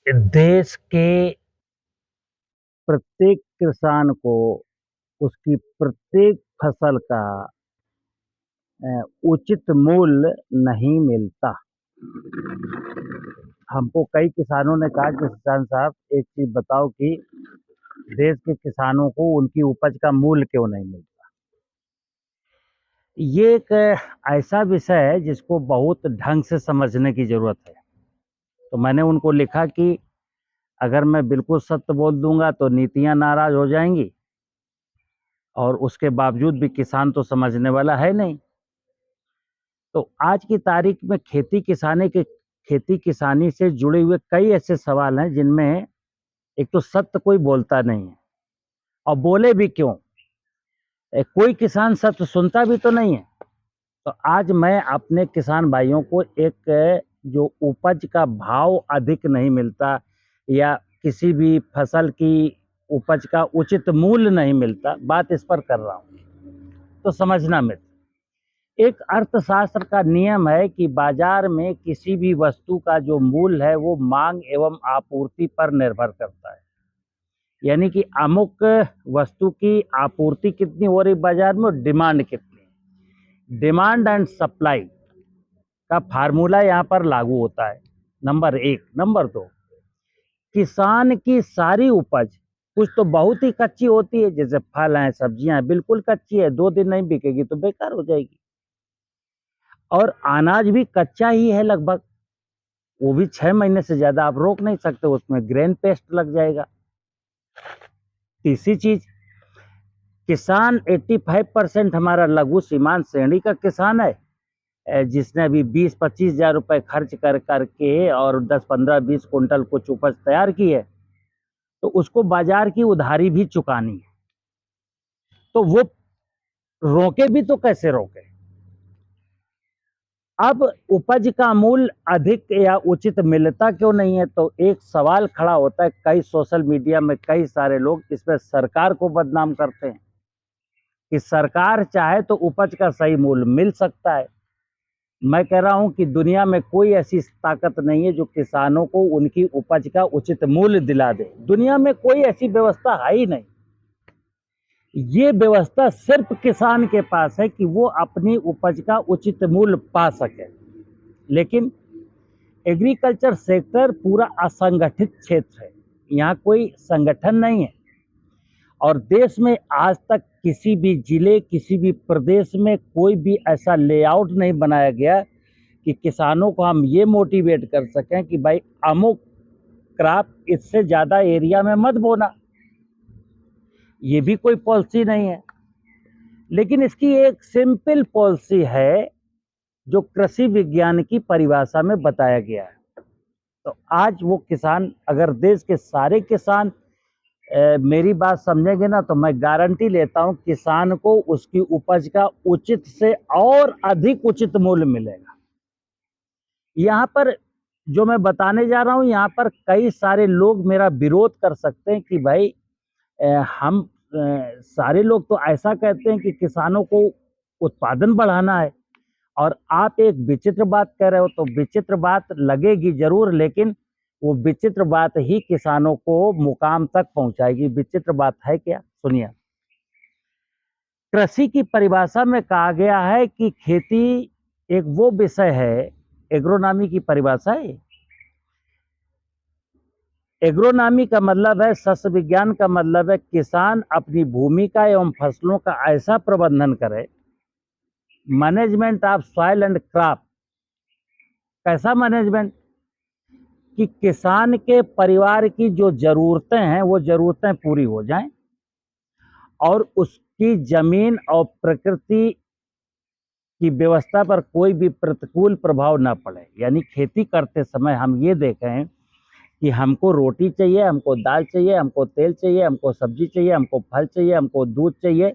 देश के प्रत्येक किसान को उसकी प्रत्येक फसल का उचित मूल्य नहीं मिलता। हमको कई किसानों ने कहा कि किसान साहब एक चीज़ बताओ कि देश के किसानों को उनकी उपज का मूल्य क्यों नहीं मिलता? ये एक ऐसा विषय है जिसको बहुत ढंग से समझने की ज़रूरत है। तो मैंने उनको लिखा कि अगर मैं बिल्कुल सत्य बोल दूँगा तो नीतियाँ नाराज़ हो जाएँगी और उसके बावजूद भी किसान तो समझने वाला है नहीं। तो आज की तारीख में खेती किसानी से जुड़े हुए कई ऐसे सवाल हैं जिनमें एक तो सत्य कोई बोलता नहीं है और बोले भी क्यों? कोई किसान सत्य सुनता भी तो नहीं है। तो आज मैं अपने किसान भाइयों को एक जो उपज का भाव अधिक नहीं मिलता या किसी भी फसल की उपज का उचित मूल्य नहीं मिलता, बात इस पर कर रहा हूँ। तो समझना मित्र, एक अर्थशास्त्र का नियम है कि बाजार में किसी भी वस्तु का जो मूल्य है वो मांग एवं आपूर्ति पर निर्भर करता है। यानी कि अमुक वस्तु की आपूर्ति कितनी हो रही बाजार में, डिमांड कितनी, डिमांड एंड सप्लाई का फार्मूला यहाँ पर लागू होता है। नंबर एक। नंबर दो, किसान की सारी उपज कुछ तो बहुत ही कच्ची होती है, जैसे फल हैं, सब्जियां हैं, बिल्कुल कच्ची है, 2 दिन नहीं बिकेगी तो बेकार हो जाएगी। और अनाज भी कच्चा ही है लगभग, वो भी 6 महीने से ज्यादा आप रोक नहीं सकते, उसमें ग्रेन पेस्ट लग जाएगा। तीसरी चीज, किसान 85% हमारा लघु सीमांत श्रेणी का किसान है, जिसने अभी 20-25 हजार रुपए खर्च कर करके और 10-15-20 कुंटल कुछ उपज तैयार की है, तो उसको बाजार की उधारी भी चुकानी है। तो वो रोके भी तो कैसे रोके? अब उपज का मूल्य अधिक या उचित मिलता क्यों नहीं है? तो एक सवाल खड़ा होता है, कई सोशल मीडिया में कई सारे लोग इसमें सरकार को बदनाम करते हैं कि सरकार चाहे तो उपज का सही मूल्य मिल सकता है। मैं कह रहा हूं कि दुनिया में कोई ऐसी ताकत नहीं है जो किसानों को उनकी उपज का उचित मूल्य दिला दे। दुनिया में कोई ऐसी व्यवस्था है ही नहीं। ये व्यवस्था सिर्फ किसान के पास है कि वो अपनी उपज का उचित मूल्य पा सके। लेकिन एग्रीकल्चर सेक्टर पूरा असंगठित क्षेत्र है, यहाँ कोई संगठन नहीं है। और देश में आज तक किसी भी जिले, किसी भी प्रदेश में कोई भी ऐसा लेआउट नहीं बनाया गया कि किसानों को हम ये मोटिवेट कर सकें कि भाई अमुक क्रॉप इससे ज़्यादा एरिया में मत बोना। ये भी कोई पॉलिसी नहीं है। लेकिन इसकी एक सिंपल पॉलिसी है जो कृषि विज्ञान की परिभाषा में बताया गया है। तो आज वो किसान, अगर देश के सारे किसान मेरी बात समझेंगे ना, तो मैं गारंटी लेता हूं किसान को उसकी उपज का उचित से और अधिक उचित मूल्य मिलेगा। यहाँ पर जो मैं बताने जा रहा हूं, यहाँ पर कई सारे लोग मेरा विरोध कर सकते हैं कि भाई हम सारे लोग तो ऐसा कहते हैं कि किसानों को उत्पादन बढ़ाना है, और आप एक विचित्र बात कह रहे हो। तो विचित्र बात लगेगी जरूर, लेकिन वो विचित्र बात ही किसानों को मुकाम तक पहुंचाएगी। विचित्र बात है क्या? सुनिए, कृषि की परिभाषा में कहा गया है कि खेती एक वो विषय है, एग्रोनॉमी की परिभाषा है। एग्रोनॉमी का मतलब है, सस्य विज्ञान का मतलब है किसान अपनी भूमि का एवं फसलों का ऐसा प्रबंधन करे, management of soil and crop. कैसा मैनेजमेंट? कि किसान के परिवार की जो ज़रूरतें हैं वो ज़रूरतें पूरी हो जाएं और उसकी ज़मीन और प्रकृति की व्यवस्था पर कोई भी प्रतिकूल प्रभाव ना पड़े। यानी खेती करते समय हम ये देखें कि हमको रोटी चाहिए, हमको दाल चाहिए, हमको तेल चाहिए, हमको सब्जी चाहिए, हमको फल चाहिए, हमको दूध चाहिए।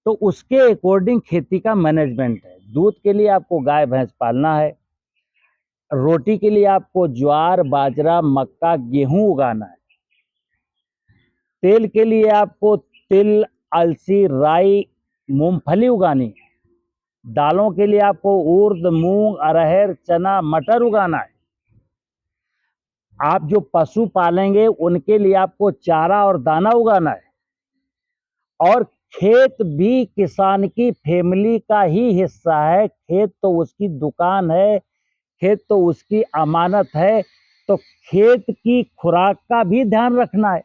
तो उसके अकॉर्डिंग खेती का मैनेजमेंट है। दूध के लिए आपको गाय भैंस पालना है, रोटी के लिए आपको ज्वार, बाजरा, मक्का, गेहूं उगाना है, तेल के लिए आपको तिल, अलसी, राई, मूंगफली उगानी है, दालों के लिए आपको उर्द, मूंग, अरहर, चना, मटर उगाना है। आप जो पशु पालेंगे उनके लिए आपको चारा और दाना उगाना है, और खेत भी किसान की फैमिली का ही हिस्सा है। खेत तो उसकी दुकान है, खेत तो उसकी अमानत है। तो खेत की खुराक का भी ध्यान रखना है,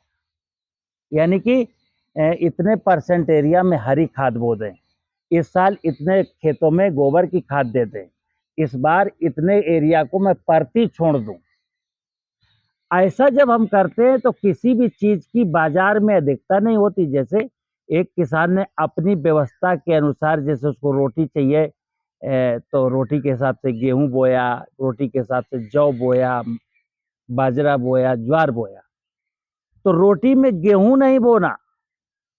यानी कि इतने परसेंट एरिया में हरी खाद बो दें, इस साल इतने खेतों में गोबर की खाद दे दें, इस बार इतने एरिया को मैं परती छोड़ दूं। ऐसा जब हम करते हैं तो किसी भी चीज की बाजार में अधिकता नहीं होती। जैसे एक किसान ने अपनी व्यवस्था के अनुसार, जैसे उसको रोटी चाहिए तो रोटी के हिसाब से गेहूं बोया, रोटी के हिसाब से जौ बोया, बाजरा बोया, ज्वार बोया। तो रोटी में गेहूं नहीं बोना,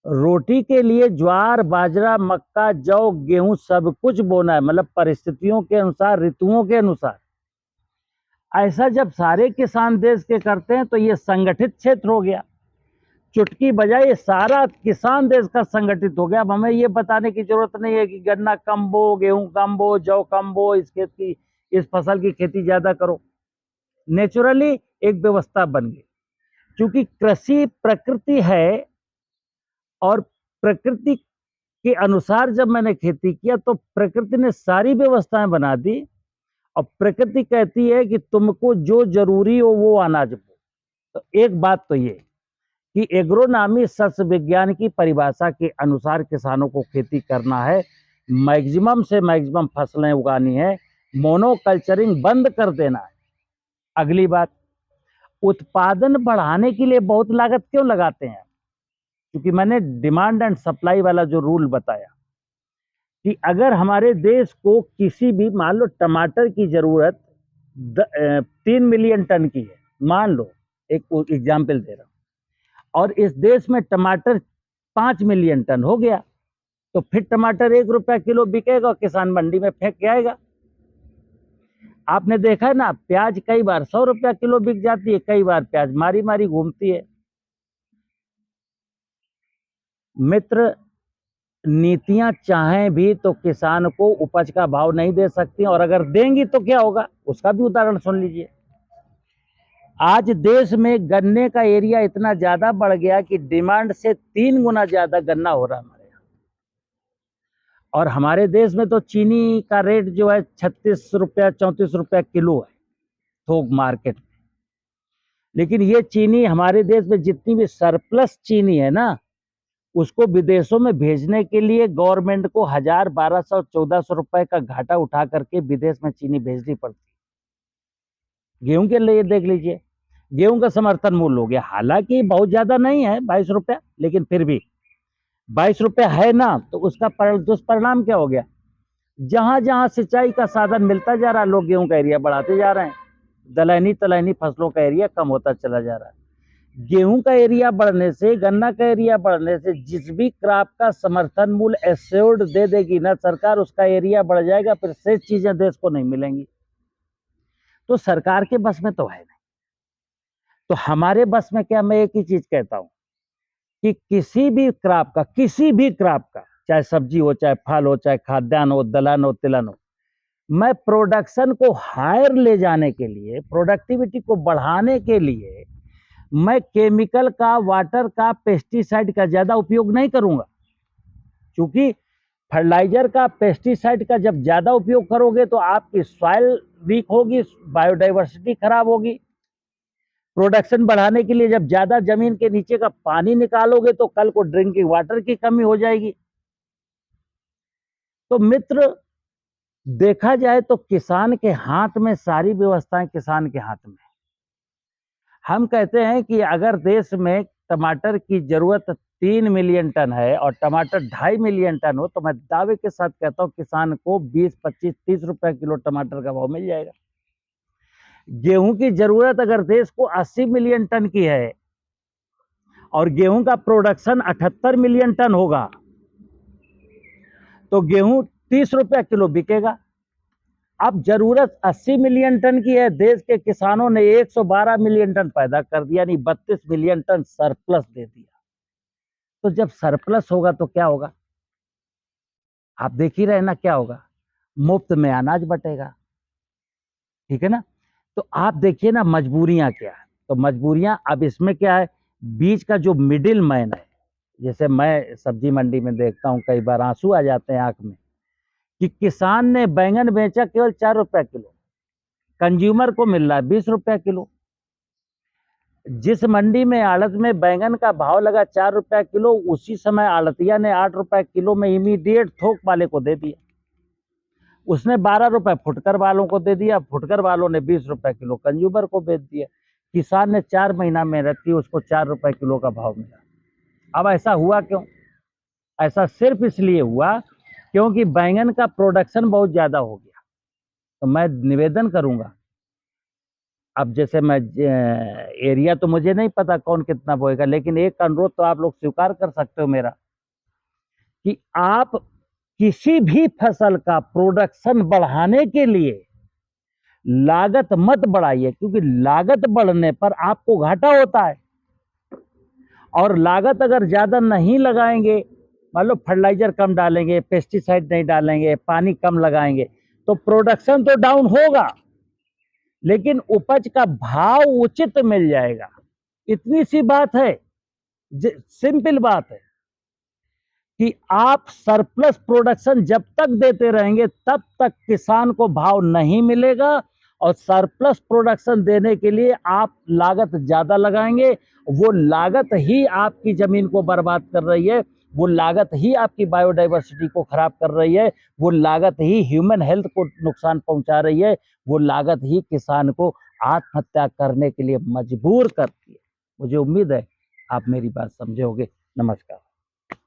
रोटी के लिए ज्वार, बाजरा, मक्का, जौ, गेहूं सब कुछ बोना है, मतलब परिस्थितियों के अनुसार, ऋतुओं के अनुसार। ऐसा जब सारे किसान देश के करते हैं तो ये संगठित क्षेत्र हो गया। चुटकी बजाए सारा किसान देश का संगठित हो गया। अब हमें ये बताने की जरूरत नहीं है कि गन्ना कम बो, गेहूं कम बो, जौ कम बो, इस खेत की, इस फसल की खेती ज्यादा करो। नेचुरली एक व्यवस्था बन गई। क्योंकि कृषि प्रकृति है, और प्रकृति के अनुसार जब मैंने खेती किया तो प्रकृति ने सारी व्यवस्थाएं बना दी। और प्रकृति कहती है कि तुमको जो जरूरी हो वो अनाज बो। तो एक बात तो ये कि एग्रोनॉमी सस्य विज्ञान की परिभाषा के अनुसार किसानों को खेती करना है, मैक्सिमम से मैक्सिमम फसलें उगानी है, मोनोकल्चरिंग बंद कर देना है। अगली बात, उत्पादन बढ़ाने के लिए बहुत लागत क्यों लगाते हैं? क्योंकि मैंने डिमांड एंड सप्लाई वाला जो रूल बताया कि अगर हमारे देश को किसी भी, मान लो टमाटर की जरूरत 3 मिलियन टन की है, मान लो, एक एग्जाम्पल दे रहा हूं, और इस देश में टमाटर 5 मिलियन टन हो गया, तो फिर टमाटर 1 रुपया किलो बिकेगा और किसान मंडी में फेंक के आएगा। आपने देखा है ना, प्याज कई बार 100 रुपया किलो बिक जाती है, कई बार प्याज मारी मारी घूमती है। मित्र, नीतियां चाहें भी तो किसान को उपज का भाव नहीं दे सकती, और अगर देंगी तो क्या होगा उसका भी उदाहरण सुन लीजिए। आज देश में गन्ने का एरिया इतना ज्यादा बढ़ गया कि डिमांड से 3 गुना ज्यादा गन्ना हो रहा है हमारे यहाँ। और हमारे देश में तो चीनी का रेट जो है 36 रुपया 34 रुपया किलो है थोक मार्केट में। लेकिन ये चीनी, हमारे देश में जितनी भी सरप्लस चीनी है ना, उसको विदेशों में भेजने के लिए गवर्नमेंट को 1000, 1200, 1400 रुपए का घाटा उठा करके विदेश में चीनी भेजनी पड़ती है। गेहूं के लिए देख लीजिए, गेहूं का समर्थन मूल्य हो गया, हालांकि बहुत ज्यादा नहीं है 22 रुपया, लेकिन फिर भी 22 रुपया है ना, तो उसका दुष्परिणाम क्या हो गया? जहां जहां सिंचाई का साधन मिलता जा रहा है, लोग गेहूं का एरिया बढ़ाते जा रहे हैं, दलहनी तलहनी फसलों का एरिया कम होता चला जा रहा है। गेहूं का एरिया बढ़ने से, गन्ना का एरिया बढ़ने से, जिस भी क्रॉप का समर्थन मूल्य एश्योर्ड दे देगी ना सरकार, उसका एरिया बढ़ जाएगा, फिर से चीजें देश को नहीं मिलेंगी। तो सरकार के बस में तो है नहीं। तो हमारे बस में क्या, मैं एक ही चीज कहता हूं कि किसी भी क्रॉप का, किसी भी क्रॉप का, चाहे सब्जी हो, चाहे फल हो, चाहे खाद्यान्न हो, दलहन हो, तिलहन हो, मैं प्रोडक्शन को हायर ले जाने के लिए, प्रोडक्टिविटी को बढ़ाने के लिए मैं केमिकल का, वाटर का, पेस्टिसाइड का ज्यादा उपयोग नहीं करूंगा। क्योंकि फर्टिलाइजर का, पेस्टिसाइड का जब ज्यादा उपयोग करोगे तो आपकी सॉइल वीक होगी, बायोडाइवर्सिटी खराब होगी। प्रोडक्शन बढ़ाने के लिए जब ज्यादा जमीन के नीचे का पानी निकालोगे तो कल को ड्रिंकिंग वाटर की कमी हो जाएगी। तो मित्र, देखा जाए तो किसान के हाथ में सारी व्यवस्थाएं, किसान के हाथ में। हम कहते हैं कि अगर देश में टमाटर की जरूरत 3 मिलियन टन है और टमाटर 2.5 मिलियन टन हो, तो मैं दावे के साथ कहता हूं किसान को 20, 25, 30 रुपए किलो टमाटर का भाव मिल जाएगा। गेहूं की जरूरत अगर देश को 80 मिलियन टन की है और गेहूं का प्रोडक्शन 78 मिलियन टन होगा, तो गेहूं 30 रुपया किलो बिकेगा। अब जरूरत 80 मिलियन टन की है, देश के किसानों ने 112 मिलियन टन पैदा कर दिया, यानी 32 मिलियन टन सरप्लस दे दिया। तो जब सरप्लस होगा तो क्या होगा? आप देख ही रहे ना क्या होगा, मुफ्त में अनाज बटेगा। ठीक है ना? तो आप देखिए ना मजबूरियां क्या है। तो मजबूरियां, अब इसमें क्या है, बीच का जो मिडिल मैन है, जैसे मैं सब्जी मंडी में देखता हूं, कई बार आंसू आ जाते हैं आंख में, कि किसान ने बैंगन बेचा केवल 4 रुपए किलो, कंज्यूमर को मिल रहा है 20 रुपए किलो। जिस मंडी में आड़त में बैंगन का भाव लगा 4 रुपए किलो, उसी समय आड़तिया ने 8 रुपए किलो में इमीडिएट थोक वाले को दे दिया। उसने 12 रुपए फुटकर वालों को दे दिया, फुटकर वालों ने 20 रुपए किलो कंज्यूमर को बेच दिया। किसान ने 4 महीना मेहनत की, उसको 4 रुपए किलो का भाव मिला। अब ऐसा हुआ क्यों? ऐसा सिर्फ इसलिए हुआ क्योंकि बैंगन का प्रोडक्शन बहुत ज्यादा हो गया। तो मैं निवेदन करूंगा, अब जैसे मैं एरिया तो मुझे नहीं पता कौन कितना बोएगा, लेकिन एक अनुरोध तो आप लोग स्वीकार कर सकते हो मेरा, कि आप किसी भी फसल का प्रोडक्शन बढ़ाने के लिए लागत मत बढ़ाइए, क्योंकि लागत बढ़ने पर आपको घाटा होता है। और लागत अगर ज्यादा नहीं लगाएंगे, मान लो फर्टिलाइजर कम डालेंगे, पेस्टिसाइड नहीं डालेंगे, पानी कम लगाएंगे, तो प्रोडक्शन तो डाउन होगा, लेकिन उपज का भाव उचित मिल जाएगा। इतनी सी बात है, सिंपल बात है कि आप सरप्लस प्रोडक्शन जब तक देते रहेंगे तब तक किसान को भाव नहीं मिलेगा, और सरप्लस प्रोडक्शन देने के लिए आप लागत ज्यादा लगाएंगे। वो लागत ही आपकी जमीन को बर्बाद कर रही है, वो लागत ही आपकी बायोडाइवर्सिटी को खराब कर रही है, वो लागत ही ह्यूमन हेल्थ को नुकसान पहुंचा रही है, वो लागत ही किसान को आत्महत्या करने के लिए मजबूर करती है। मुझे उम्मीद है आप मेरी बात समझे होंगे। नमस्कार।